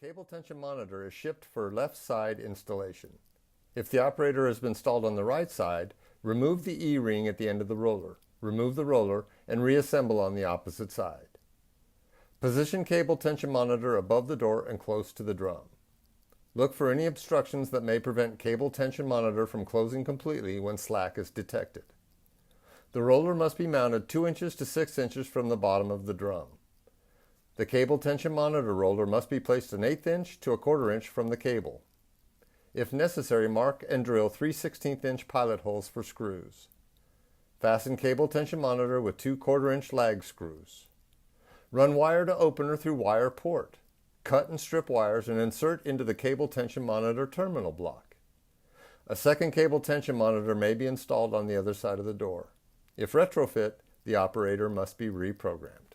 cable tension monitor is shipped for left side installation. If the operator has been installed on the right side, remove the E-ring at the end of the roller, remove the roller, and reassemble on the opposite side. Position cable tension monitor above the door and close to the drum. Look for any obstructions that may prevent cable tension monitor from closing completely when slack is detected. The roller must be mounted 2 inches to 6 inches from the bottom of the drum. The cable tension monitor roller must be placed 1/8 inch to 1/4 inch from the cable. If necessary, mark and drill 3/16 inch pilot holes for screws. Fasten cable tension monitor with 2 1/4 inch lag screws. Run wire to opener through wire port. Cut and strip wires and insert into the cable tension monitor terminal block. A second cable tension monitor may be installed on the other side of the door. If retrofit, the operator must be reprogrammed.